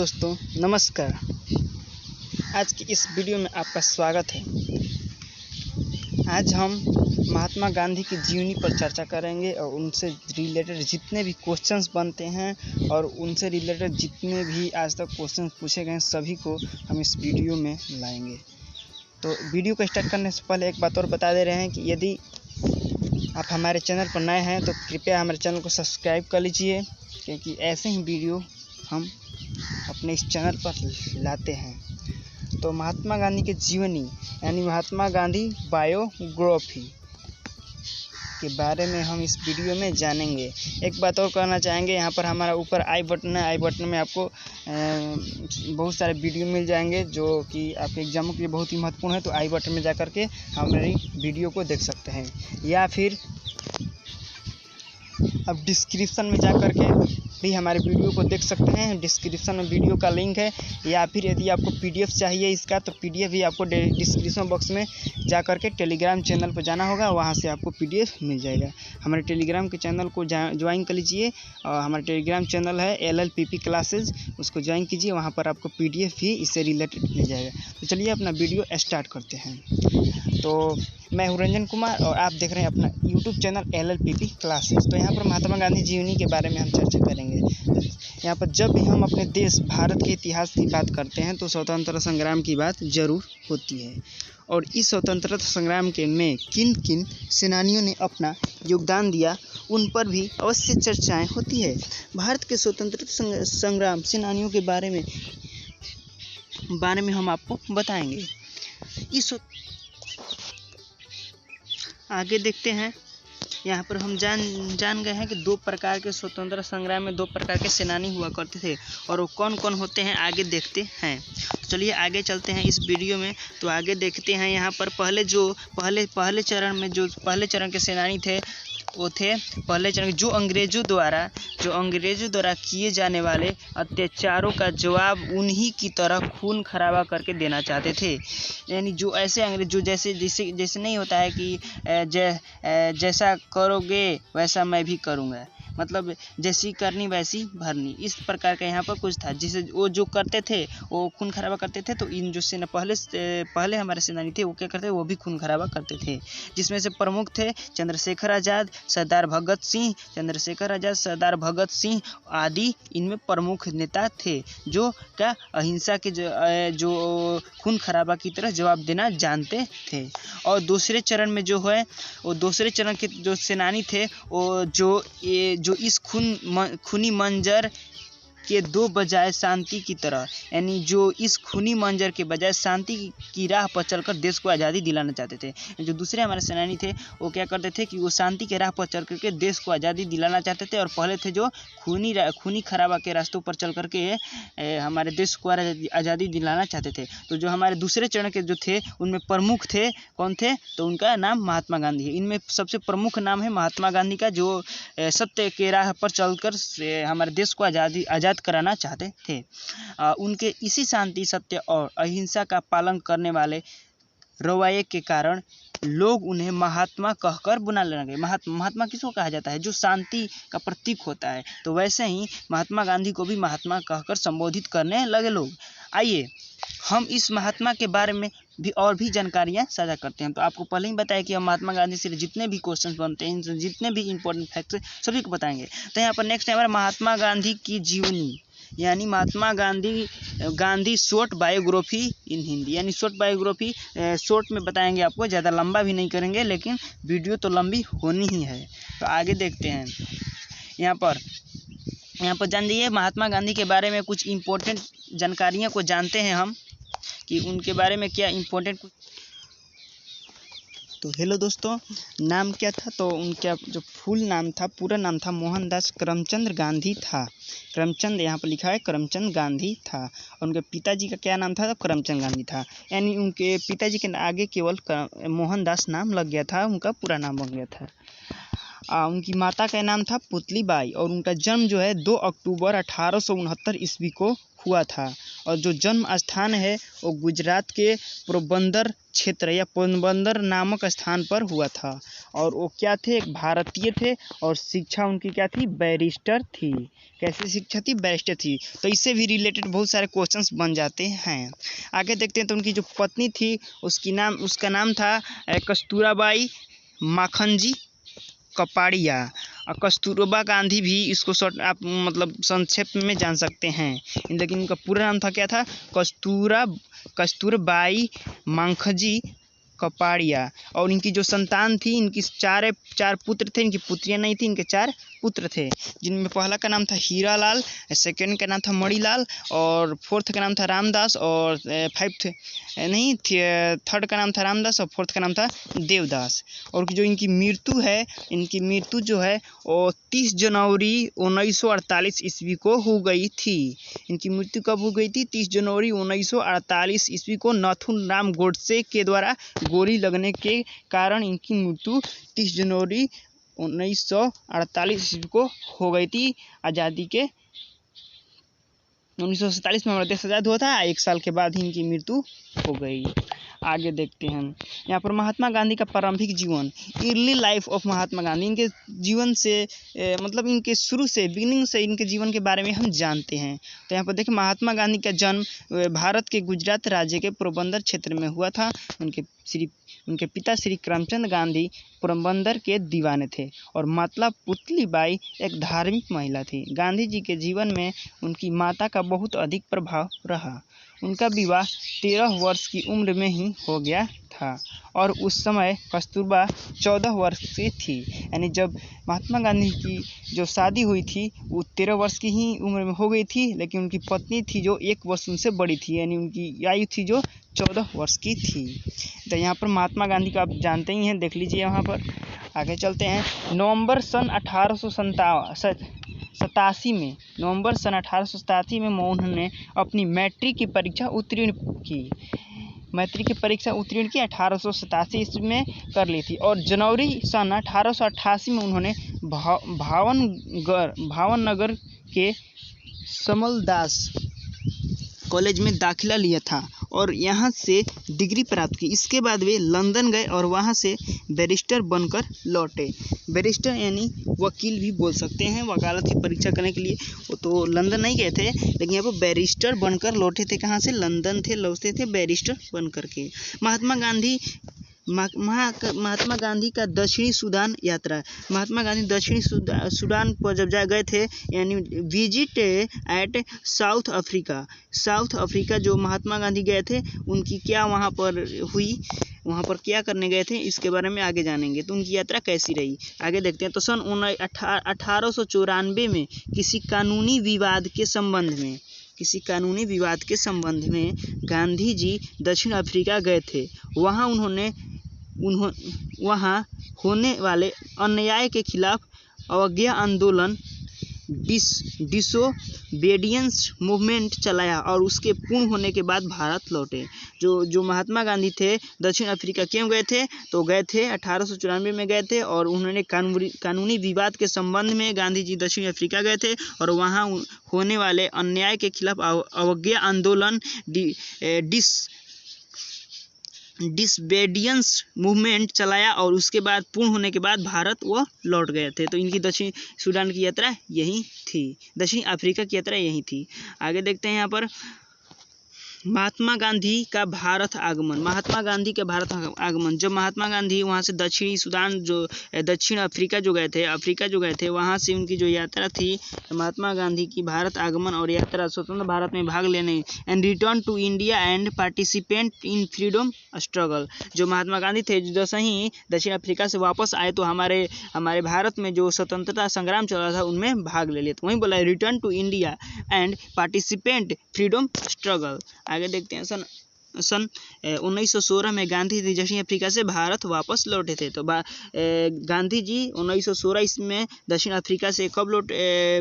दोस्तों, नमस्कार। आज की इस वीडियो में आपका स्वागत है। आज हम महात्मा गांधी की जीवनी पर चर्चा करेंगे और उनसे रिलेटेड जितने भी क्वेश्चंस बनते हैं और उनसे रिलेटेड जितने भी आज तक क्वेश्चंस पूछे गए हैं सभी को हम इस वीडियो में लाएंगे। तो वीडियो को स्टार्ट करने से पहले एक बात और बता दे रहे हैं कि यदि आप हमारे चैनल पर नए हैं तो कृपया हमारे चैनल को सब्सक्राइब कर लीजिए, क्योंकि ऐसे ही वीडियो हम अपने इस चैनल पर लाते हैं। तो महात्मा गांधी के जीवनी यानी महात्मा गांधी बायोग्राफी के बारे में हम इस वीडियो में जानेंगे। एक बात और कहना चाहेंगे, यहाँ पर हमारा ऊपर आई बटन है। आई बटन में आपको बहुत सारे वीडियो मिल जाएंगे जो कि आपके एग्जामों के लिए बहुत ही महत्वपूर्ण है। तो आई बटन में जाकर के हमारी वीडियो को देख सकते हैं, या फिर अब डिस्क्रिप्शन में जाकर के भी हमारे वीडियो को देख सकते हैं। डिस्क्रिप्शन में वीडियो का लिंक है, या फिर यदि आपको पीडीएफ चाहिए इसका तो पीडीएफ भी आपको डिस्क्रिप्शन बॉक्स में जाकर के टेलीग्राम चैनल पर जाना होगा, वहां से आपको पीडीएफ मिल जाएगा। हमारे टेलीग्राम के चैनल को ज्वाइन कर लीजिए। और हमारा टेलीग्राम चैनल है LLPP क्लासेज, उसको ज्वाइन कीजिए। वहाँ पर आपको पीडीएफ भी इससे रिलेटेड मिल जाएगा। तो चलिए अपना वीडियो स्टार्ट करते हैं। तो मैं हूँ रंजन कुमार और आप देख रहे हैं अपना यूट्यूब चैनल LLPP क्लासेस। तो यहाँ पर महात्मा गांधी जीवनी के बारे में हम चर्चा करेंगे। तो यहाँ पर जब भी हम अपने देश भारत के इतिहास की बात करते हैं तो स्वतंत्रता संग्राम की बात जरूर होती है। और इस स्वतंत्रता संग्राम के में किन किन सेनानियों ने अपना योगदान दिया उन पर भी अवश्य चर्चाएं होती है। भारत के स्वतंत्रता संग्राम सेनानियों के बारे में हम आपको बताएंगे। आगे देखते हैं। यहाँ पर हम जान गए हैं कि दो प्रकार के स्वतंत्रता संग्राम में दो प्रकार के सेनानी हुआ करते थे, और वो कौन कौन होते हैं आगे देखते हैं। तो चलिए आगे चलते हैं इस वीडियो में। तो आगे देखते हैं। यहाँ पर पहले चरण के सेनानी थे वो थे पहले चरण जो अंग्रेजों द्वारा किए जाने वाले अत्याचारों का जवाब उन्हीं की तरह खून खराबा करके देना चाहते थे। यानी जो ऐसे अंग्रेज जो जैसे नहीं होता है कि जैसा करोगे वैसा मैं भी करूँगा, मतलब जैसी करनी वैसी भरनी, इस प्रकार का यहाँ पर कुछ था। जिसे वो जो करते थे वो खून खराबा करते थे। तो इन जो पहले हमारे सेनानी थे वो क्या करते थे, वो भी खून खराबा करते थे। जिसमें से प्रमुख थे चंद्रशेखर आज़ाद, सरदार भगत सिंह आदि इनमें प्रमुख नेता थे, जो क्या अहिंसा के जो खून खराबा की तरह जवाब देना जानते थे। और दूसरे चरण में जो है वो दूसरे चरण के जो सेनानी थे वो जो इस खूनी मंजर के दो बजाय शांति की तरह, यानी जो इस खूनी मंजर के बजाय शांति की राह पर चलकर देश को आज़ादी दिलाना चाहते थे। जो दूसरे हमारे सेनानी थे वो क्या करते थे कि वो शांति के राह पर चल करके देश को आज़ादी दिलाना चाहते थे, और पहले थे जो खूनी खराबा के रास्तों पर चल करके हमारे देश को आज़ादी दिलाना चाहते थे। तो जो हमारे दूसरे चरण के जो थे उनमें प्रमुख थे कौन थे, तो उनका नाम महात्मा गांधी है। इनमें सबसे प्रमुख नाम है महात्मा गांधी का, जो सत्य के राह पर चलकर हमारे देश को आज़ाद कराना चाहते थे। उनके इसी शांति, सत्य और अहिंसा का पालन करने वाले रवैये के कारण लोग उन्हें महात्मा कहकर बुलाने लगे। महात्मा किसको कहा जाता है, जो शांति का प्रतीक होता है। तो वैसे ही महात्मा गांधी को भी महात्मा कहकर संबोधित करने लगे लोग। आइए हम इस महात्मा के बारे में भी और भी जानकारियाँ साझा करते हैं। तो आपको पहले ही बताया कि हम महात्मा गांधी से जितने भी क्वेश्चंस बनते हैं, जितने भी इंपॉर्टेंट फैक्ट्स सभी को बताएंगे। तो यहाँ पर नेक्स्ट है हमारा महात्मा गांधी की जीवनी, यानी महात्मा गांधी शॉर्ट बायोग्राफी इन हिंदी, यानी शॉर्ट बायोग्राफी शॉर्ट में बताएंगे आपको, ज़्यादा लंबा भी नहीं करेंगे, लेकिन वीडियो तो लंबी होनी ही है। तो आगे देखते हैं। यहाँ पर जान लीजिए महात्मा गांधी के बारे में कुछ इम्पोर्टेंट जानकारियों को जानते हैं हम कि उनके बारे में क्या इम्पोर्टेंट। तो हेलो दोस्तों, नाम क्या था, तो उनका जो पूरा नाम था मोहनदास करमचंद गांधी था। करमचंद यहाँ पर लिखा है करमचंद गांधी था। और उनके पिताजी का क्या नाम था, तो करमचंद गांधी था। यानी उनके पिताजी के आगे केवल मोहनदास नाम लग गया था, उनका पूरा नाम बन गया था। उनकी माता का नाम था पुतली बाई, और उनका जन्म जो है 2 अक्टूबर 1869 ईस्वी को हुआ था। और जो जन्म स्थान है वो गुजरात के पोरबंदर क्षेत्र या पोरबंदर नामक स्थान पर हुआ था। और वो क्या थे, एक भारतीय थे और शिक्षा उनकी क्या थी, बैरिस्टर थी। कैसी शिक्षा थी, बैरिस्टर थी। तो इससे भी रिलेटेड बहुत सारे क्वेश्चंस बन जाते हैं। आगे देखते हैं। तो उनकी जो पत्नी थी उसका नाम था कस्तूराबाई माखनजी कपाड़िया। और कस्तूरबा गांधी भी इसको शॉर्ट आप मतलब संक्षेप में जान सकते हैं, लेकिन इनका पूरा नाम था क्या था, कस्तूरबाई माखनजी कपाड़िया। और इनकी जो संतान थी, इनकी चार पुत्र थे, इनकी पुत्रियां नहीं थी, इनके 4 पुत्र थे, जिनमें पहला का नाम था हीरालाल, सेकंड का नाम था मणिलाल, और फोर्थ का नाम था रामदास, और थर्ड का नाम था रामदास, और फोर्थ का नाम था देवदास। और जो इनकी मृत्यु जो है वो 30 जनवरी 1948 ईस्वी को हो गई थी। इनकी मृत्यु कब हो गई थी, 30 जनवरी 1948 ईस्वी को नाथूराम गोडसे के द्वारा गोली लगने के कारण इनकी मृत्यु 30 जनवरी 1948 ईस्वी को हो गई थी। आज़ादी के 1947 में हमारा देश आज़ाद हुआ था, 1 साल के बाद ही इनकी मृत्यु हो गई। आगे देखते हैं। यहाँ पर महात्मा गांधी का प्रारंभिक जीवन, early life of Mahatma Gandhi. इनके जीवन से मतलब इनके शुरू से बिगिनिंग से इनके जीवन के बारे में हम जानते हैं। तो यहाँ पर देखिए, महात्मा गांधी का जन्म भारत के गुजरात राज्य के पोरबंदर क्षेत्र में हुआ था। उनके पिता श्री करमचंद गांधी पोरबंदर के दीवाने थे और माता पुतलीबाई एक धार्मिक महिला थी। गांधी जी के जीवन में उनकी माता का बहुत अधिक प्रभाव रहा। उनका विवाह 13 वर्ष की उम्र में ही हो गया था और उस समय कस्तूरबा 14 वर्ष की थी। यानी जब महात्मा गांधी की जो शादी हुई थी वो 13 वर्ष की ही उम्र में हो गई थी, लेकिन उनकी पत्नी थी जो 1 वर्ष उनसे बड़ी थी, यानी उनकी आयु थी जो 14 वर्ष की थी। तो यहाँ पर महात्मा गांधी का आप जानते ही हैं, देख लीजिए। यहाँ पर आगे चलते हैं। नवंबर सन 1887 में उन्होंने अपनी मैट्रिक की परीक्षा उत्तीर्ण की। 1887 ईस्वी में कर ली थी और जनवरी सन 1888 में उन्होंने भावनगर के समलदास कॉलेज में दाखिला लिया था और यहाँ से डिग्री प्राप्त की। इसके बाद वे लंदन गए और वहाँ से बैरिस्टर बनकर लौटे। बैरिस्टर यानी वकील भी बोल सकते हैं, वकालत की परीक्षा करने के लिए वो तो लंदन नहीं गए थे, लेकिन यहाँ पर बैरिस्टर बनकर लौटे थे। कहाँ से, लंदन थे, लौटे थे बैरिस्टर बनकर के। महात्मा गांधी का दक्षिणी सूडान यात्रा। महात्मा गांधी दक्षिणी सूडान पर जब गए थे, यानी विजिट एट साउथ अफ्रीका जो महात्मा गांधी गए थे, उनकी क्या वहाँ पर हुई, वहाँ पर क्या करने गए थे, इसके बारे में आगे जानेंगे। तो उनकी यात्रा कैसी रही, आगे देखते हैं। तो सन 1894 में किसी कानूनी विवाद के संबंध में गांधी जी दक्षिण अफ्रीका गए थे। वहाँ होने वाले अन्याय के खिलाफ अवज्ञा आंदोलन डिसोबीडियंस मूवमेंट चलाया और उसके पूर्ण होने के बाद भारत लौटे। जो महात्मा गांधी थे दक्षिण अफ्रीका क्यों गए थे, तो गए थे 1894 में गए थे और उन्होंने कानूनी विवाद के संबंध में गांधी जी दक्षिण अफ्रीका गए थे और वहाँ होने वाले अन्याय के खिलाफ अवज्ञा आंदोलन डिसोबीडियंस मूवमेंट चलाया और उसके बाद पूर्ण होने के बाद भारत वो लौट गए थे। तो इनकी दक्षिण सूडान की यात्रा यही थी, दक्षिण अफ्रीका की यात्रा यही थी। आगे देखते हैं। यहाँ पर महात्मा गांधी का भारत आगमन। जब महात्मा गांधी वहाँ से दक्षिण अफ्रीका जो गए थे, वहाँ से उनकी जो यात्रा थी, महात्मा गांधी की भारत आगमन और यात्रा स्वतंत्र भारत में भाग लेने and return to India and participant in freedom struggle. जो महात्मा गांधी थे, जैसे ही दक्षिण अफ्रीका से वापस आए तो हमारे भारत में जो स्वतंत्रता संग्राम चल रहा था उनमें भाग ले लिए। तो वहीं बोला return to India and participant freedom struggle. आगे देखते हैं। सन सन 1916 में गांधी जी दक्षिण अफ्रीका से भारत वापस लौटे थे। तो गांधी जी 1916 ईस्वी में दक्षिण अफ्रीका से कब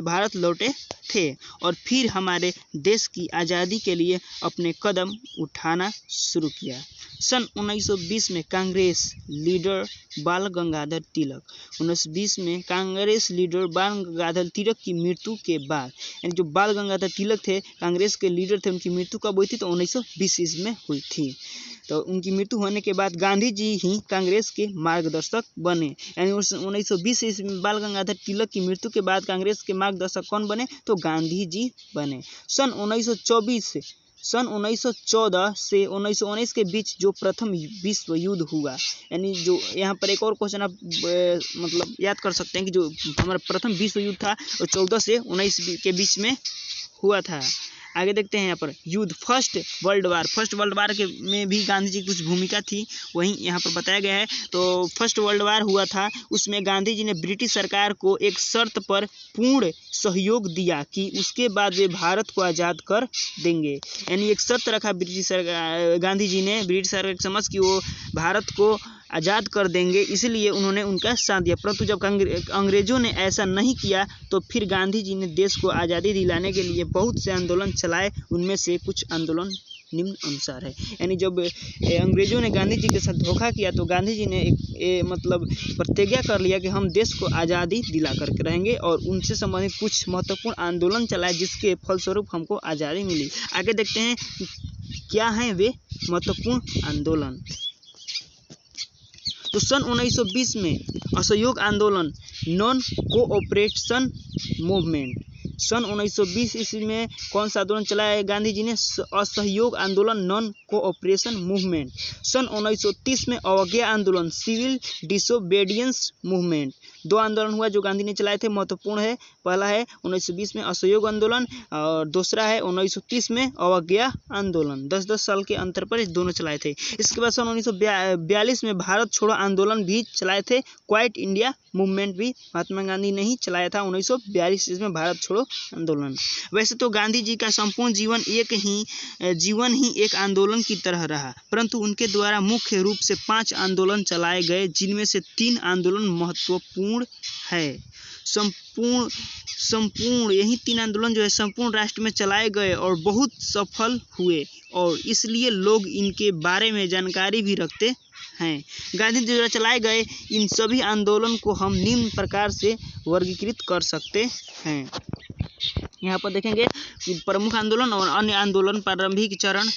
भारत लौटे थे और फिर हमारे देश की आज़ादी के लिए अपने कदम उठाना शुरू किया। सन 1920 में कांग्रेस लीडर बाल गंगाधर तिलक 1920 में कांग्रेस लीडर बाल गंगाधर तिलक की मृत्यु के बाद, यानी जो बाल गंगाधर तिलक थे कांग्रेस के लीडर थे, उनकी मृत्यु कब हुई थी? तो 1920 ईस्वी में हुई थी। तो उनकी मृत्यु होने के बाद गांधी जी ही कांग्रेस के मार्गदर्शक बने, यानी 1920 ईस्वी में बाल गंगाधर तिलक की मृत्यु के बाद कांग्रेस के मार्गदर्शक कौन बने? तो गांधी जी बने। सन 1914 से 1919 के बीच जो प्रथम विश्व युद्ध हुआ, यानी जो यहाँ पर एक और क्वेश्चन आप मतलब याद कर सकते हैं कि जो हमारा प्रथम विश्व युद्ध था वो 14 से 19 के बीच में हुआ था। आगे देखते हैं यहाँ पर युद्ध फर्स्ट वर्ल्ड वार के में भी गांधी जी की कुछ भूमिका थी, वहीं यहाँ पर बताया गया है। तो फर्स्ट वर्ल्ड वार हुआ था, उसमें गांधी जी ने ब्रिटिश सरकार को एक शर्त पर पूर्ण सहयोग दिया कि उसके बाद वे भारत को आज़ाद कर देंगे, यानी एक शर्त रखा ब्रिटिश सरकार, गांधी जी ने ब्रिटिश सरकार की समझ कि वो भारत को आज़ाद कर देंगे, इसलिए उन्होंने उनका साथ दिया। परंतु जब अंग्रेजों ने ऐसा नहीं किया तो फिर गांधी जी ने देश को आज़ादी दिलाने के लिए बहुत से आंदोलन चलाए, उनमें से कुछ आंदोलन निम्न अनुसार है। यानी जब अंग्रेजों ने गांधी जी के साथ धोखा किया तो गांधी जी ने मतलब प्रतिज्ञा कर लिया कि हम देश को आज़ादी दिला करके रहेंगे और उनसे संबंधित कुछ महत्वपूर्ण आंदोलन चलाए, जिसके फलस्वरूप हमको आज़ादी मिली। आगे देखते हैं क्या हैं वे महत्वपूर्ण आंदोलन। तो सन 1920 में असहयोग आंदोलन नॉन कोऑपरेशन मूवमेंट, सन 1920 ईस्वी में कौन सा आंदोलन चलाया गांधी जी ने? असहयोग आंदोलन नॉन कोऑपरेशन मूवमेंट। सन 1930 में अवज्ञा आंदोलन सिविल डिसोबीडियंस मूवमेंट। दो आंदोलन हुआ जो गांधी ने चलाए थे, महत्वपूर्ण है। पहला है 1920 में असहयोग आंदोलन और दूसरा है 1930 में अवज्ञा आंदोलन। 10-10 साल के अंतर पर दोनों चलाए थे। इसके बाद सन 1942 में भारत छोड़ो आंदोलन भी चलाए थे। क्वाइट इंडिया मूवमेंट भी महात्मा गांधी ने ही चलाया था 1942 में, भारत छोड़ो आंदोलन। वैसे तो गांधी जी का संपूर्ण जीवन ही एक आंदोलन की तरह रहा, परंतु उनके द्वारा मुख्य रूप से 5 आंदोलन चलाए गए, जिनमें से 3 आंदोलन महत्वपूर्ण है। संपूर्ण यही 3 आंदोलन जो है संपूर्ण राष्ट्र में चलाए गए और बहुत सफल हुए, और इसलिए लोग इनके बारे में जानकारी भी रखते हैं। गांधी जी द्वारा चलाए गए इन सभी आंदोलन को हम निम्न प्रकार से वर्गीकृत कर सकते हैं। यहाँ पर देखेंगे कि प्रमुख आंदोलन और अन्य आंदोलन, प्रारंभिक चरण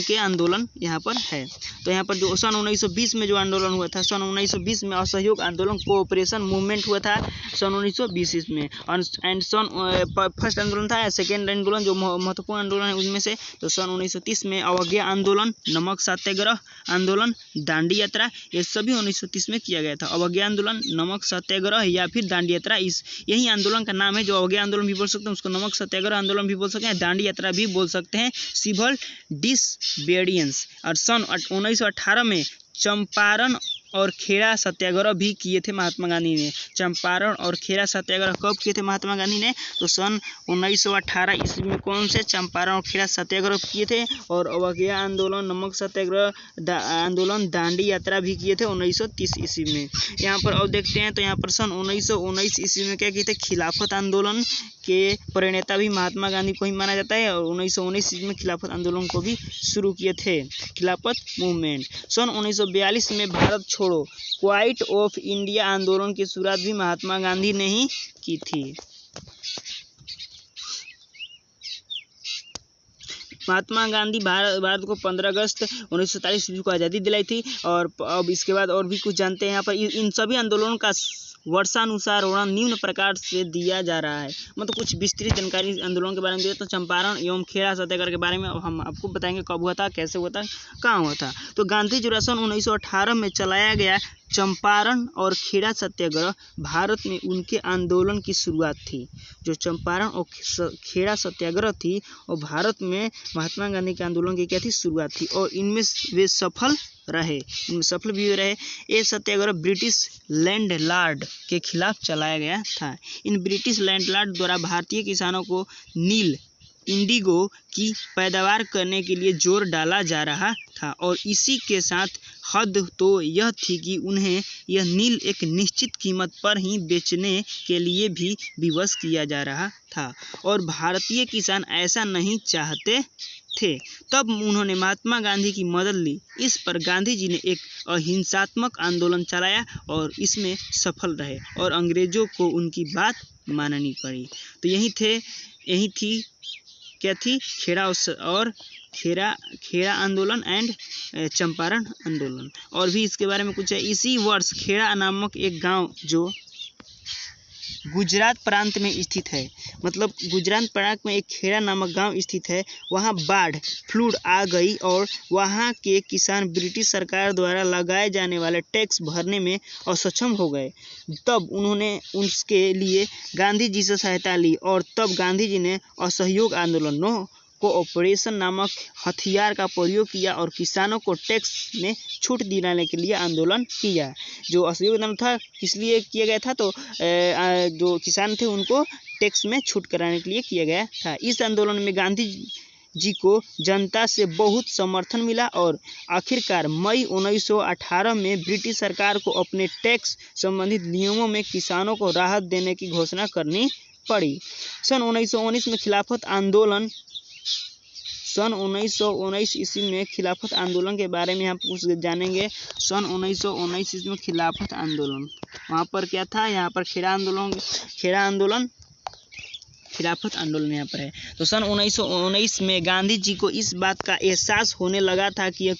के आंदोलन यहाँ पर है। तो यहाँ पर जो सन 1920 में जो आंदोलन हुआ था, सन 1920 में असहयोग आंदोलन कोऑपरेशन मूवमेंट हुआ था सन 1920 में, एंड सन फर्स्ट आंदोलन था, सेकेंड आंदोलन जो महत्वपूर्ण आंदोलन है उनमें से, तो सन 1930 में अवज्ञा आंदोलन, नमक सत्याग्रह आंदोलन, दांडी यात्रा, ये सभी 1930 में किया गया था। अवज्ञा आंदोलन, नमक सत्याग्रह या फिर दांडी यात्रा, यही आंदोलन का नाम है। जो अवज्ञा आंदोलन भी बोल सकते हैं, उसको नमक सत्याग्रह आंदोलन भी बोल सकते हैं, दांडी यात्रा भी बोल सकते हैं, सिविल डिसोबीडियंस। और सन 1918 में चंपारण और खेड़ा सत्याग्रह भी किए थे महात्मा गांधी ने। चंपारण और खेड़ा सत्याग्रह कब किए थे महात्मा गांधी ने? तो सन 1918 ईस्वी में कौन से चंपारण और खेड़ा सत्याग्रह किए थे, और अवज्ञा आंदोलन, नमक सत्याग्रह आंदोलन, दांडी यात्रा भी किए थे 1930 ईस्वी में। यहाँ पर और देखते हैं तो यहाँ पर सन 1919 ईस्वी में क्या किए थे? खिलाफत आंदोलन के प्रणेता भी महात्मा गांधी को ही माना जाता है, और 1919 ईस्वी में खिलाफत आंदोलन को भी शुरू किए थे, खिलाफत मूवमेंट। सन 1942 में भारत छोड़ो क्वाइट ऑफ इंडिया आंदोलन की शुरुआत भी महात्मा गांधी ने ही की थी। महात्मा गांधी भारत को 15 अगस्त 1947 ईस्वी को आज़ादी दिलाई थी। और अब इसके बाद और भी कुछ जानते हैं। यहाँ पर इन सभी आंदोलनों का वर्षानुसार वर्णन निम्न प्रकार से दिया जा रहा है, मतलब कुछ विस्तृत जानकारी आंदोलन के बारे में दिया। तो चंपारण एवं खेड़ा सत्याग्रह के बारे में हम आपको बताएंगे कब हुआ था, कैसे हुआ था, कहाँ हुआ था। तो गांधी जो सन 1918 में चलाया गया चंपारण और खेड़ा सत्याग्रह भारत में उनके आंदोलन की शुरुआत थी। जो चंपारण और खेड़ा सत्याग्रह थी और भारत में महात्मा गांधी के आंदोलन की क्या थी? शुरुआत थी, और इनमें वे सफल भी रहे। ये सत्याग्रह ब्रिटिश लैंडलॉर्ड के खिलाफ चलाया गया था। इन ब्रिटिश लैंडलॉर्ड द्वारा भारतीय किसानों को नील इंडिगो की पैदावार करने के लिए जोर डाला जा रहा था और इसी के साथ हद तो यह थी कि उन्हें यह नील एक निश्चित कीमत पर ही बेचने के लिए भी विवश किया जा रहा था और भारतीय किसान ऐसा नहीं चाहते थे। तब उन्होंने महात्मा गांधी की मदद ली। इस पर गांधी जी ने एक अहिंसात्मक आंदोलन चलाया और इसमें सफल रहे और अंग्रेजों को उनकी बात माननी पड़ी। तो यही थी क्या थी खेड़ा आंदोलन एंड चंपारण आंदोलन। और भी इसके बारे में कुछ है। इसी वर्ष खेड़ा नामक एक गांव जो गुजरात प्रांत में स्थित है, मतलब गुजरात प्रांत में एक खेड़ा नामक गांव स्थित है, वहां बाढ़ फ्लूड आ गई और वहां के किसान ब्रिटिश सरकार द्वारा लगाए जाने वाले टैक्स भरने में असक्षम हो गए। तब उन्होंने उसके लिए गांधी जी से सहायता ली और तब गांधी जी ने असहयोग आंदोलन नो कोऑपरेशन नामक हथियार का प्रयोग किया और किसानों को टैक्स में छूट दिलाने के लिए आंदोलन किया। जो असहयोग आंदोलन था किस लिए किया गया था, तो जो किसान थे उनको टैक्स में छूट कराने के लिए किया गया था। इस आंदोलन में गांधी जी को जनता से बहुत समर्थन मिला और आखिरकार मई 1918 में ब्रिटिश सरकार को अपने टैक्स संबंधित नियमों में किसानों को राहत देने की घोषणा करनी पड़ी। सन 1919 में खिलाफत आंदोलन सन 1919 ईस्वी में खिलाफत आंदोलन के बारे में हम कुछ जानेंगे। सन 1919 ईस्वी में खिलाफत आंदोलन, वहाँ पर क्या था, यहाँ पर खेड़ा आंदोलन खिलाफत आंदोलन यहाँ पर है। तो सन 1919 में गांधी जी को इस बात का एहसास होने लगा था कि यह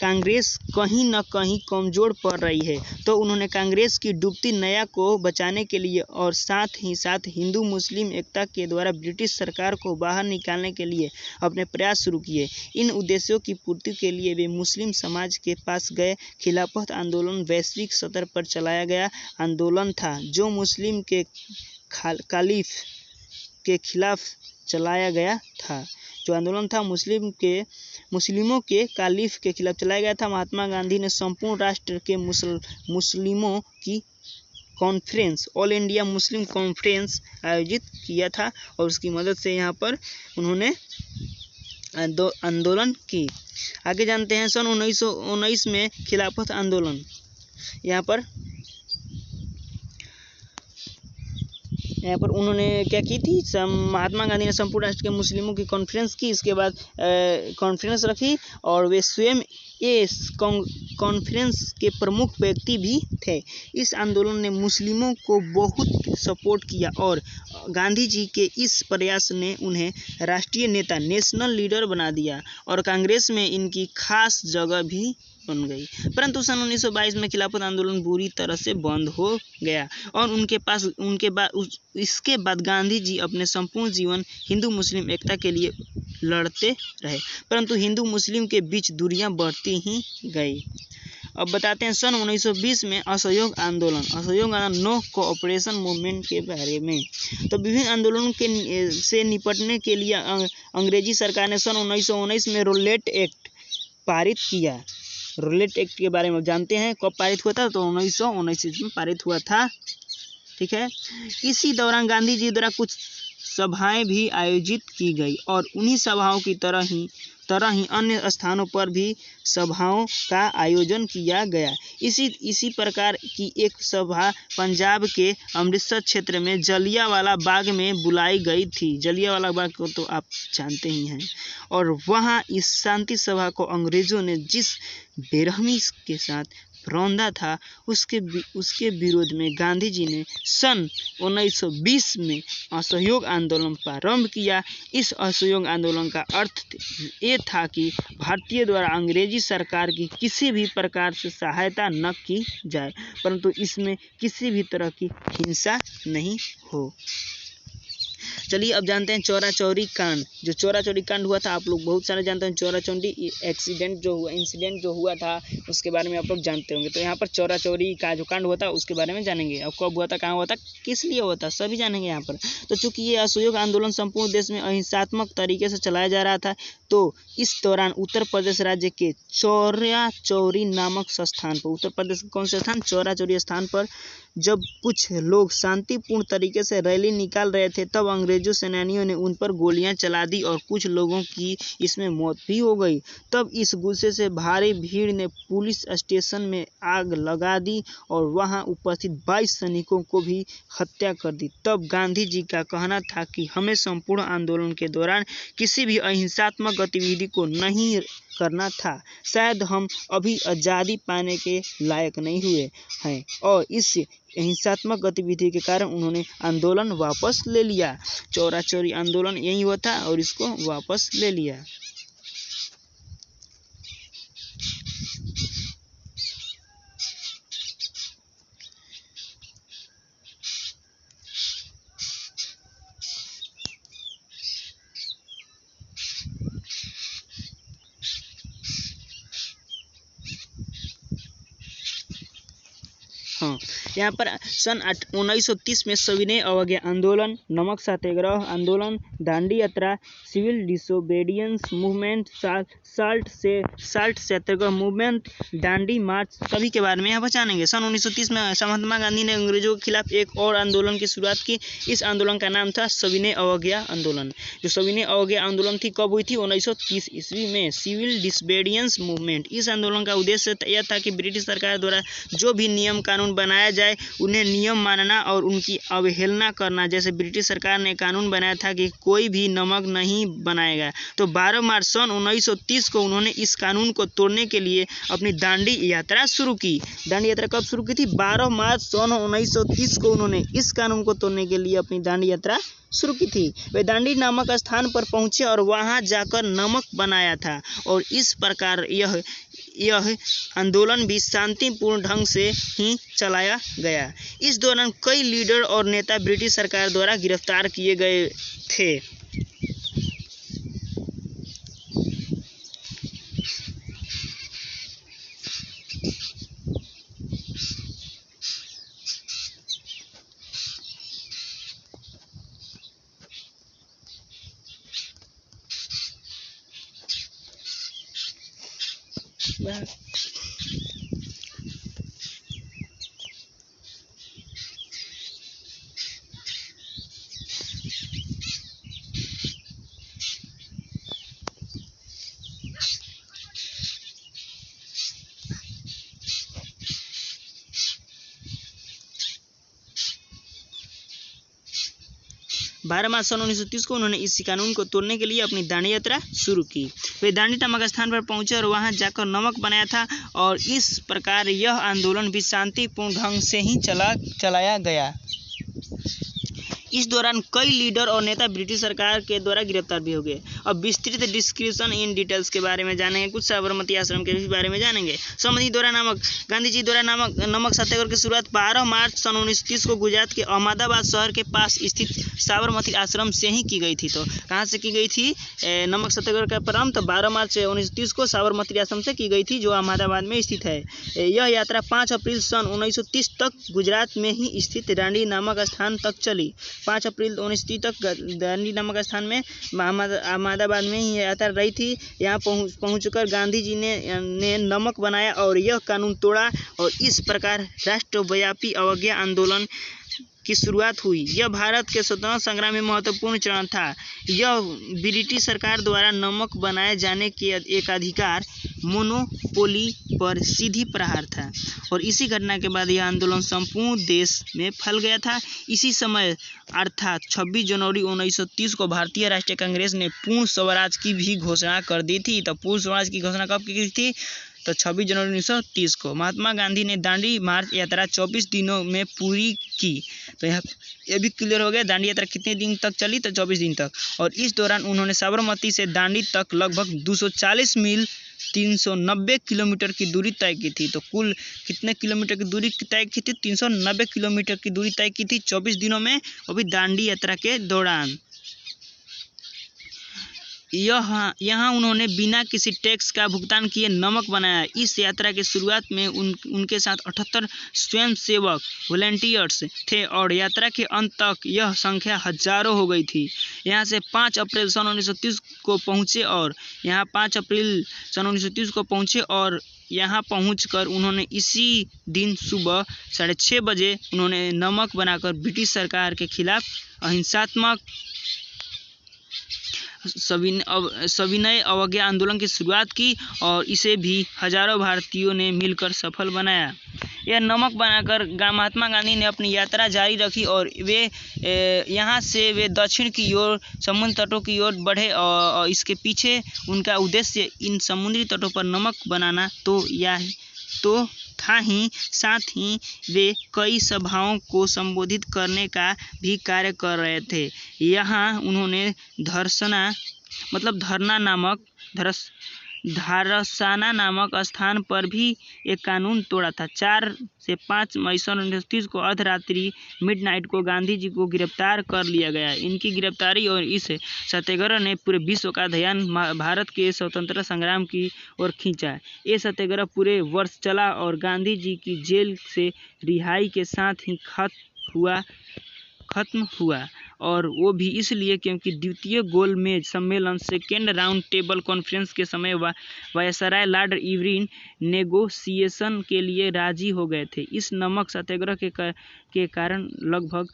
कांग्रेस कहीं न कहीं कमज़ोर पड़ रही है, तो उन्होंने कांग्रेस की डूबती नैया को बचाने के लिए और साथ ही साथ हिंदू मुस्लिम एकता के द्वारा ब्रिटिश सरकार को बाहर निकालने के लिए अपने प्रयास शुरू किए। इन उद्देश्यों की पूर्ति के लिए वे मुस्लिम समाज के पास गए। खिलाफत आंदोलन वैश्विक स्तर पर चलाया गया आंदोलन था जो मुस्लिम के कालिफ के खिलाफ चलाया गया था। जो आंदोलन था मुस्लिमों के कालिफ के खिलाफ चलाया गया था। महात्मा गांधी ने संपूर्ण राष्ट्र के मुस्लिमों की conference, all India Muslim conference आयोजित किया था और उसकी मदद से यहाँ पर उन्होंने आंदोलन की। आगे जानते हैं सन 1919 में खिलाफत आंदोलन, यहाँ पर उन्होंने क्या की थी, महात्मा गांधी ने संपूर्ण राष्ट्र के मुस्लिमों की कॉन्फ्रेंस की। इसके बाद कॉन्फ्रेंस रखी और वे स्वयं इस कॉन्फ्रेंस के प्रमुख व्यक्ति भी थे। इस आंदोलन ने मुस्लिमों को बहुत सपोर्ट किया और गांधी जी के इस प्रयास ने उन्हें राष्ट्रीय नेता, नेशनल लीडर बना दिया और कांग्रेस में इनकी खास जगह भी बन गई। परंतु सन 1922 में खिलाफत आंदोलन बुरी तरह से बंद हो गया और इसके बाद गांधी जी अपने संपूर्ण जीवन हिंदू मुस्लिम एकता के लिए लड़ते रहे, परंतु हिंदू मुस्लिम के बीच दूरियां बढ़ती ही गई। अब बताते हैं सन 1920 में असहयोग आंदोलन नो कोऑपरेशन मूवमेंट के बारे में। तो विभिन्न आंदोलनों से निपटने के लिए अंग्रेजी सरकार ने सन 1919 में रोलेट एक्ट पारित किया। रोलेट एक्ट के बारे में जानते हैं, कब पारित हुआ था, तो 1919 में पारित हुआ था। ठीक है। इसी दौरान गांधी जी द्वारा कुछ सभाएं भी आयोजित की गई और उन्हीं सभाओं की तरह ही अन्य स्थानों पर भी सभाओं का आयोजन किया गया। इसी प्रकार की एक सभा पंजाब के अमृतसर क्षेत्र में जलियांवाला बाग में बुलाई गई थी। जलियांवाला बाग को तो आप जानते ही हैं। और वहां इस शांति सभा को अंग्रेजों ने जिस बेरहमी के साथ रौंदा था, उसके विरोध में गांधी जी ने सन 1920 में असहयोग आंदोलन प्रारंभ किया। इस असहयोग आंदोलन का अर्थ ये था कि भारतीय द्वारा अंग्रेजी सरकार की किसी भी प्रकार से सहायता न की जाए, परंतु इसमें किसी भी तरह की हिंसा नहीं हो। चलिए अब जानते हैं चौरा चौरी कांड। जो चौरा चौरी कांड हुआ था आप लोग बहुत सारे जानते हैं। चौरा चौरी इंसिडेंट जो हुआ था उसके बारे में आप लोग जानते होंगे। तो यहाँ पर चौरा चौरी का जो कांड हुआ था उसके बारे में जानेंगे। अब कब हुआ था, कहाँ हुआ था, किस लिए हुआ था, सभी जानेंगे यहाँ पर। तो चूंकि ये असहयोग आंदोलन संपूर्ण देश में अहिंसात्मक तरीके से चलाया जा रहा था, तो इस दौरान उत्तर प्रदेश राज्य के चौरा चौरी नामक स्थान पर, उत्तर प्रदेश के कौन से स्थान, चौरा चौरी स्थान पर जब कुछ लोग शांतिपूर्ण तरीके से रैली निकाल रहे थे तब अंग्रेजों सेनानियों ने उन पर गोलियां चला दी और कुछ लोगों की इसमें मौत भी हो गई। तब इस गुस्से से भारी भीड़ ने पुलिस स्टेशन में आग लगा दी और वहां उपस्थित 22 सैनिकों को भी हत्या कर दी। तब गांधी जी का कहना था कि हमें संपूर्ण आंदोलन के दौरान किसी भी अहिंसात्मक गतिविधि को नहीं करना था। शायद हम अभी आज़ादी पाने के लायक नहीं हुए हैं और इस हिंसात्मक गतिविधि के कारण उन्होंने आंदोलन वापस ले लिया। चौरा चौरी आंदोलन यही हुआ था और इसको वापस ले लिया। हाँ, यहाँ पर सन 1930 में सविनय अवज्ञा आंदोलन, नमक सत्याग्रह आंदोलन, दांडी यात्रा, सिविल डिसोबीडियंस मूवमेंट, साल्ट सत्याग्रह मूवमेंट, दांडी मार्च सभी के बारे में यहाँ पर जानेंगे। सन 1930 में महात्मा गांधी ने अंग्रेजों के खिलाफ एक और आंदोलन की शुरुआत की। इस आंदोलन का नाम था सविनय अवज्ञा आंदोलन। जो सविनय अवज्ञा आंदोलन थी कब हुई थी? 1930 ईस्वी में। सिविल डिसोबीडियंस मूवमेंट, इस आंदोलन का उद्देश्य यह था कि ब्रिटिश सरकार द्वारा जो भी नियम कानून बनाया जाए उन्हें नियम मानना और उनकी अवहेलना करना। जैसे ब्रिटिश सरकार ने कानून बनाया था कि कोई भी नमक नहीं बनाएगा, तो 12 मार्च सन 1930 को उन्होंने इस कानून को तोड़ने के लिए अपनी दांडी यात्रा शुरू की। दांडी यात्रा कब शुरू की थी? 12 मार्च सन 1930 को उन्होंने इस कानून को तोड़ने के लिए अपनी दांडी यात्रा शुरू की थी। वे दांडी नामक स्थान पर पहुंचे और वहां जाकर नमक बनाया था और इस प्रकार यह आंदोलन भी शांतिपूर्ण ढंग से ही चलाया गया। इस दौरान कई लीडर और नेता ब्रिटिश सरकार द्वारा गिरफ्तार किए गए थे। बारह मार्च सन 1930 को उन्होंने इस कानून को तोड़ने के लिए अपनी दांडी यात्रा शुरू की। वे दांडी नामक स्थान पर पहुंचे और वहां जाकर नमक बनाया था और इस प्रकार यह आंदोलन भी शांतिपूर्ण ढंग से ही चलाया गया। इस दौरान कई लीडर और नेता ब्रिटिश सरकार के द्वारा गिरफ्तार भी हो गए। अब विस्तृत डिस्क्रिप्शन इन डिटेल्स के बारे में जानेंगे। कुछ साबरमती आश्रम के भी बारे में जानेंगे। गांधी जी द्वारा नमक सत्याग्रह की शुरुआत 12 मार्च सन 1930 को गुजरात के अहमदाबाद शहर के पास स्थित साबरमती आश्रम से ही की गई थी। तो कहाँ से की गई थी नमक सत्याग्रह का प्रारंभ? तो 12 मार्च 1930 को साबरमती आश्रम से की गई थी जो अहमदाबाद में स्थित है। यह यात्रा 5 अप्रैल सन 1930 तक गुजरात में ही स्थित दांडी नामक स्थान तक चली। 5 अप्रैल 1930 तक दांडी नामक स्थान में अहमदाबाद में ही यात्रा रही थी। यहाँ पहुंचकर गांधी जी ने नमक बनाया और यह कानून तोड़ा और इस प्रकार राष्ट्रव्यापी अवज्ञा आंदोलन की शुरुआत हुई। यह भारत के स्वतंत्रता संग्राम में महत्वपूर्ण चरण था। यह ब्रिटिश सरकार द्वारा नमक बनाए जाने के एकाधिकार मोनोपोली पर सीधी प्रहार था और इसी घटना के बाद यह आंदोलन संपूर्ण देश में फैल गया था। इसी समय अर्थात 26 जनवरी 1930 को भारतीय राष्ट्रीय कांग्रेस ने पूर्ण स्वराज की भी घोषणा कर दी थी। तो पूर्ण स्वराज की घोषणा कब की गई थी? तो 26 जनवरी 1930 को। महात्मा गांधी ने दांडी मार्च यात्रा 24 दिनों में पूरी की। तो ये भी क्लियर हो गया दांडी यात्रा कितने दिन तक चली? तो 24 दिन तक। और इस दौरान उन्होंने साबरमती से दांडी तक लगभग 240 मील 390 किलोमीटर की दूरी तय की थी। तो कुल कितने किलोमीटर की दूरी तय की थी? 390 किलोमीटर की दूरी तय की थी 24 दिनों में, वो भी दांडी यात्रा के दौरान। यहाँ उन्होंने बिना किसी टैक्स का भुगतान किए नमक बनाया। इस यात्रा की शुरुआत में उनके साथ 78 स्वयंसेवक वॉलंटियर्स थे और यात्रा के अंत तक यह संख्या हजारों हो गई थी। यहाँ से 5 अप्रैल सन 1930 को पहुँचे और यहाँ 5 अप्रैल सन 1930 को पहुँचे और यहाँ पहुंचकर उन्होंने इसी दिन सुबह 6:30 बजे उन्होंने नमक बनाकर ब्रिटिश सरकार के खिलाफ अहिंसात्मक सविनय अवज्ञा आंदोलन की शुरुआत की और इसे भी हजारों भारतीयों ने मिलकर सफल बनाया। यह नमक बनाकर महात्मा गांधी ने अपनी यात्रा जारी रखी और वे यहाँ से वे दक्षिण की ओर समुद्र तटों की ओर बढ़े और इसके पीछे उनका उद्देश्य इन समुद्री तटों पर नमक बनाना तो था ही, साथ ही वे कई सभाओं को संबोधित करने का भी कार्य कर रहे थे। यहाँ उन्होंने धारसाना नामक स्थान पर भी एक कानून तोड़ा था। 4 से 5 मई सन 1930 को अर्धरात्रि मिडनाइट को गांधी जी को गिरफ्तार कर लिया गया। इनकी गिरफ्तारी और इस सत्याग्रह ने पूरे विश्व का ध्यान भारत के स्वतंत्रता संग्राम की ओर खींचा। ये सत्याग्रह पूरे वर्ष चला और गांधी जी की जेल से रिहाई के साथ ही खत्म हुआ और वो भी इसलिए क्योंकि द्वितीय गोलमेज सम्मेलन सेकेंड राउंड टेबल कॉन्फ्रेंस के समय वायसराय लॉर्ड इरविन नेगोशिएशन के लिए राजी हो गए थे। इस नमक सत्याग्रह के कारण लगभग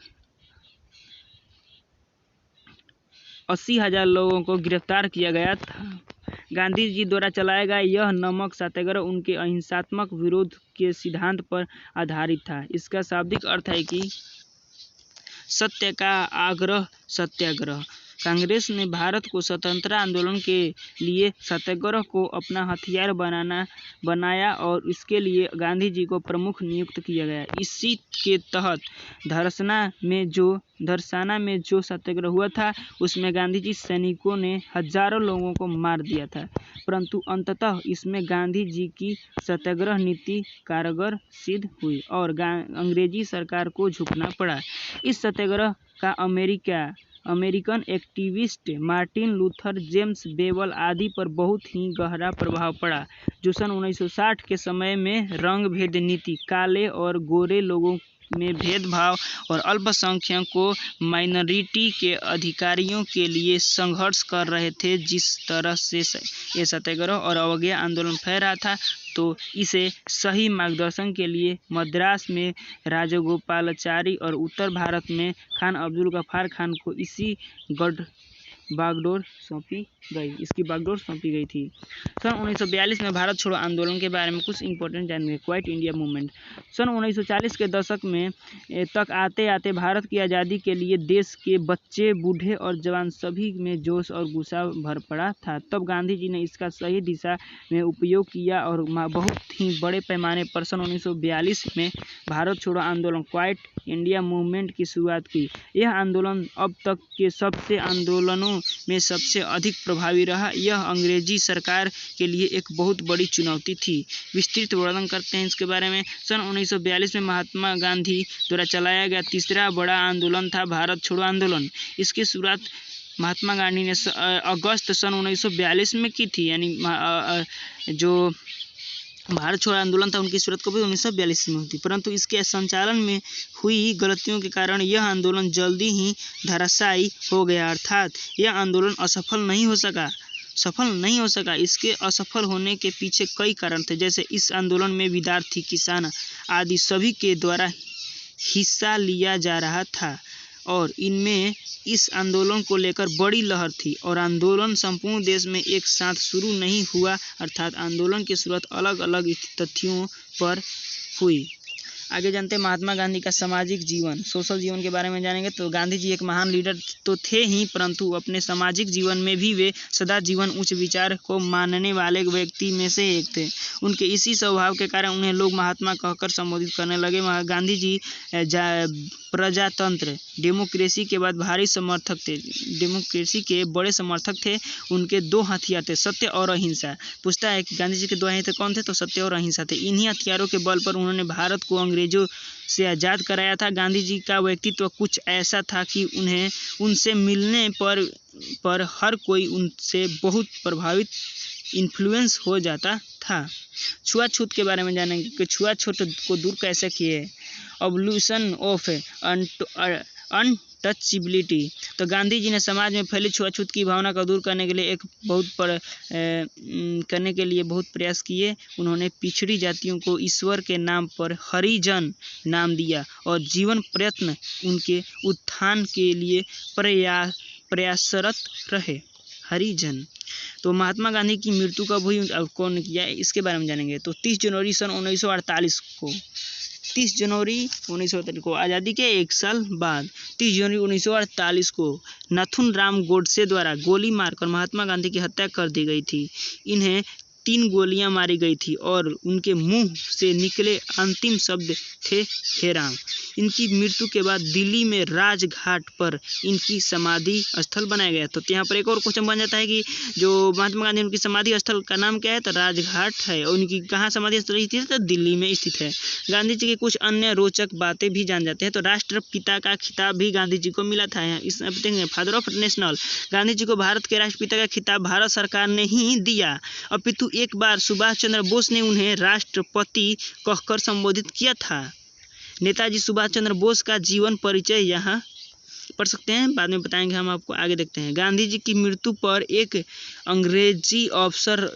80,000 लोगों को गिरफ्तार किया गया था। गांधी जी द्वारा चलाया गया यह नमक सत्याग्रह उनके अहिंसात्मक विरोध के सिद्धांत पर आधारित था। इसका शाब्दिक अर्थ है कि सत्य का आग्रह सत्याग्रह। कांग्रेस ने भारत को स्वतंत्रता आंदोलन के लिए सत्याग्रह को अपना हथियार बनाया और इसके लिए गांधी जी को प्रमुख नियुक्त किया गया। इसी के तहत धरसाना में जो सत्याग्रह हुआ था उसमें गांधी जी सैनिकों ने हजारों लोगों को मार दिया था, परंतु अंततः इसमें गांधी जी की सत्याग्रह नीति कारगर सिद्ध हुई और अंग्रेजी सरकार को झुकना पड़ा। इस सत्याग्रह का American activist Martin Luther, James Bevel आदि पर बहुत ही गहरा प्रभाव पड़ा, जो सन 1960 के समय में रंग भेद नीति, काले और गोरे लोगों में भेदभाव और अल्पसंख्यकों माइनॉरिटी के अधिकारियों के लिए संघर्ष कर रहे थे। जिस तरह से ये सत्याग्रह और अवज्ञा आंदोलन फैल रहा था, तो इसे सही मार्गदर्शन के लिए मद्रास में राजगोपालाचारी और उत्तर भारत में खान अब्दुल गफ्फार खान को इसकी बागडोर सौंपी गई थी। सन 1942 में भारत छोड़ो आंदोलन के बारे में कुछ इंपॉर्टेंट जानकारी। Quite India movement. सन 1940 के दशक में तक आते आते भारत की आज़ादी के लिए देश के बच्चे, बूढ़े और जवान सभी में जोश और गुस्सा भर पड़ा था। तब गांधी जी ने इसका सही दिशा में उपयोग किया और बहुत ही बड़े पैमाने पर सन 1942 में भारत छोड़ो आंदोलन क्वाइट इंडिया मूवमेंट की शुरुआत की। यह आंदोलन अब तक के सबसे आंदोलनों में सबसे अधिक प्रभावी रहा। यह अंग्रेजी सरकार के लिए एक बहुत बड़ी चुनौती थी। विस्तृत वर्णन करते हैं इसके बारे में। सन 1942 में महात्मा गांधी द्वारा चलाया गया तीसरा बड़ा आंदोलन था भारत छोड़ो आंदोलन। इसकी शुरुआत महात्मा गांधी ने अगस्त सन 1942 में की थी। यानी जो भारत छोड़ो आंदोलन था उनकी शुरुआत कभी 1942 में हुई थी, परंतु इसके संचालन में हुई गलतियों के कारण यह आंदोलन जल्दी ही धराशायी हो गया, अर्थात यह आंदोलन सफल नहीं हो सका। इसके असफल होने के पीछे कई कारण थे, जैसे इस आंदोलन में विद्यार्थी, किसान आदि सभी के द्वारा हिस्सा लिया जा रहा था और इनमें इस आंदोलन को लेकर बड़ी लहर थी और आंदोलन संपूर्ण देश में एक साथ शुरू नहीं हुआ, अर्थात आंदोलन की शुरुआत अलग अलग तथ्यों पर हुई। आगे जानते हैं महात्मा गांधी का सामाजिक जीवन, सोशल जीवन के बारे में जानेंगे। तो गांधी जी एक महान लीडर तो थे ही, परंतु अपने सामाजिक जीवन में भी वे सदा जीवन उच्च विचार को मानने वाले व्यक्ति में से एक थे। उनके इसी स्वभाव के कारण उन्हें लोग महात्मा कहकर संबोधित करने लगे। गांधी जी प्रजातंत्र डेमोक्रेसी के बाद डेमोक्रेसी के बड़े समर्थक थे। उनके 2 हथियार थे, सत्य और अहिंसा। पूछता है कि गांधी जी के 2 हथियार कौन थे, तो सत्य और अहिंसा थे। इन्हीं हथियारों के बल पर उन्होंने भारत को अंग्रेजों से आज़ाद कराया था। गांधी जी का व्यक्तित्व कुछ ऐसा था कि उनसे मिलने पर पर हर कोई उनसे बहुत प्रभावित इन्फ्लुएंस हो जाता था। छुआछूत के बारे में जानेंगे कि छुआछूत को दूर कैसे किए। Evolution of untouchability. तो गांधी जी ने समाज में फैली छुआछूत की भावना को दूर करने के लिए बहुत प्रयास किए। उन्होंने पिछड़ी जातियों को ईश्वर के नाम पर हरिजन नाम दिया और जीवन प्रयत्न उनके उत्थान के लिए प्रयासरत रहे। हरिजन। तो महात्मा गांधी की मृत्यु कब हुई और कौन किया, इसके बारे में जानेंगे। तो 30 जनवरी सन 1948 को 30 जनवरी 1948 को आज़ादी के एक साल बाद 30 जनवरी 1948 को नाथुराम गोडसे द्वारा गोली मारकर महात्मा गांधी की हत्या कर दी गई थी। इन्हें 3 गोलियां मारी गई थी और उनके मुंह से निकले अंतिम शब्द थे हे राम। इनकी मृत्यु के बाद दिल्ली में राजघाट पर इनकी समाधि स्थल बनाया गया। तो यहाँ पर एक और क्वेश्चन बन जाता है कि जो महात्मा गांधी उनकी समाधि स्थल का नाम क्या है, तो राजघाट है। और उनकी कहाँ समाधि स्थल स्थित है, तो दिल्ली में स्थित है। गांधी जी की कुछ अन्य रोचक बातें भी जान जाते हैं। तो राष्ट्रपिता का खिताब भी गांधी जी को मिला था। इस father of national, Gandhi ji को भारत के राष्ट्रपिता का खिताब भारत सरकार ने ही दिया, अपितु एक बार सुभाष चंद्र बोस ने उन्हें राष्ट्रपति कहकर संबोधित किया था। नेताजी सुभाष चंद्र बोस का जीवन परिचय यहाँ पढ़ सकते हैं, बाद में बताएंगे हम आपको। आगे देखते हैं। गांधी जी की मृत्यु पर एक अंग्रेजी ऑफिसर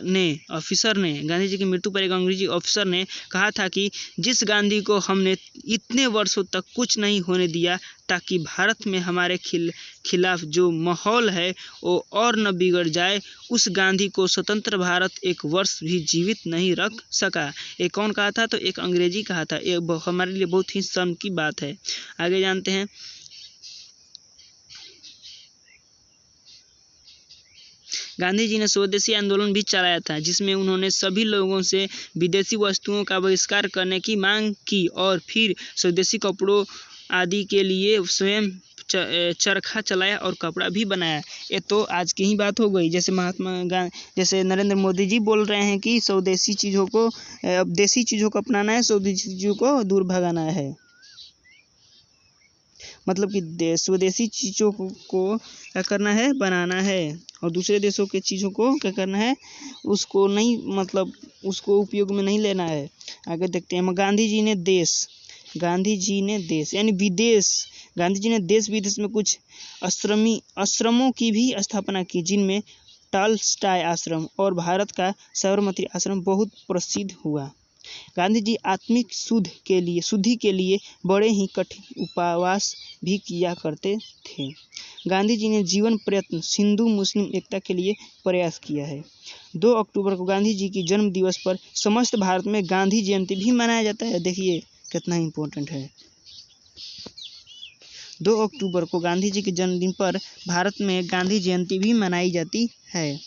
ने कहा था कि जिस गांधी को हमने इतने वर्षों तक कुछ नहीं होने दिया ताकि भारत में हमारे खिलाफ जो माहौल है वो और न बिगड़ जाए, उस गांधी को स्वतंत्र भारत एक वर्ष भी जीवित नहीं रख सका। ये कौन कहा था, तो एक अंग्रेजी कहा था। ये हमारे लिए बहुत ही शर्म की बात है। आगे जानते हैं। गांधी जी ने स्वदेशी आंदोलन भी चलाया था, जिसमें उन्होंने सभी लोगों से विदेशी वस्तुओं का बहिष्कार करने की मांग की और फिर स्वदेशी कपड़ों आदि के लिए स्वयं चरखा चलाया और कपड़ा भी बनाया। ये तो आज की ही बात हो गई। जैसे नरेंद्र मोदी जी बोल रहे हैं कि स्वदेशी चीज़ों को अब देसी चीज़ों को अपनाना है, स्वदेशी चीज़ों को दूर भगाना है। मतलब कि स्वदेशी चीज़ों को क्या करना है, बनाना है, और दूसरे देशों के चीज़ों को क्या करना है, उसको नहीं, मतलब उसको उपयोग में नहीं लेना है। आगे देखते हैं। गांधी जी ने देश यानी विदेश, गांधी जी ने देश विदेश में कुछ आश्रमों की भी स्थापना की, जिनमें टॉलस्टॉय आश्रम और भारत का साबरमती आश्रम बहुत प्रसिद्ध हुआ। गांधी जी आत्मिक शुद्धि के लिए बड़े ही कठिन उपवास भी किया करते थे। गांधी जी ने जीवन प्रयत्न हिंदू मुस्लिम एकता के लिए प्रयास किया है। 2 अक्टूबर को गांधी जी की जन्म दिवस पर समस्त भारत में गांधी जयंती भी मनाया जाता है। देखिए कितना इम्पोर्टेंट है। 2 अक्टूबर को गांधी जी के जन्मदिन पर भारत में गांधी जयंती भी मनाई जाती है।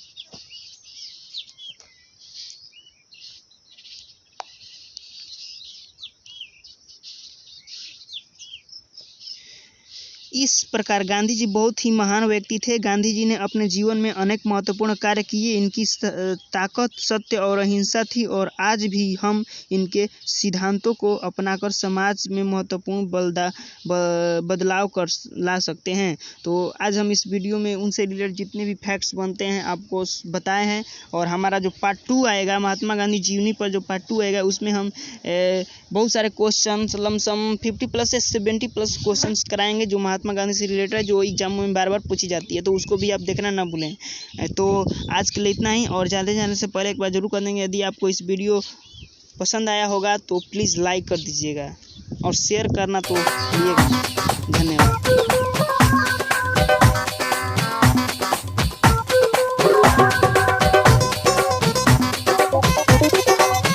इस प्रकार गांधी जी बहुत ही महान व्यक्ति थे। गांधी जी ने अपने जीवन में अनेक महत्वपूर्ण कार्य किए। इनकी ताकत सत्य और अहिंसा थी और आज भी हम इनके सिद्धांतों को अपनाकर समाज में महत्वपूर्ण बदलाव ला सकते हैं। तो आज हम इस वीडियो में उनसे रिलेटेड जितने भी फैक्ट्स बनते हैं आपको बताए हैं, और हमारा जो पार्ट 2 आएगा महात्मा गांधी जीवनी पर, जो पार्ट 2 आएगा उसमें हम बहुत सारे क्वेश्चन लमसम 50+ से 70+ क्वेश्चन कराएंगे जो महात्मा गांधी से रिलेटेड है, जो एग्जाम में बार बार पूछी जाती है। तो उसको भी आप देखना ना भूलें। तो आज के लिए इतना ही, और ज़्यादा जाने से पहले एक बार जरूर कर देंगे, यदि आपको इस वीडियो पसंद आया होगा तो प्लीज़ लाइक कर दीजिएगा और शेयर करना तो भूलिएगा। धन्यवाद।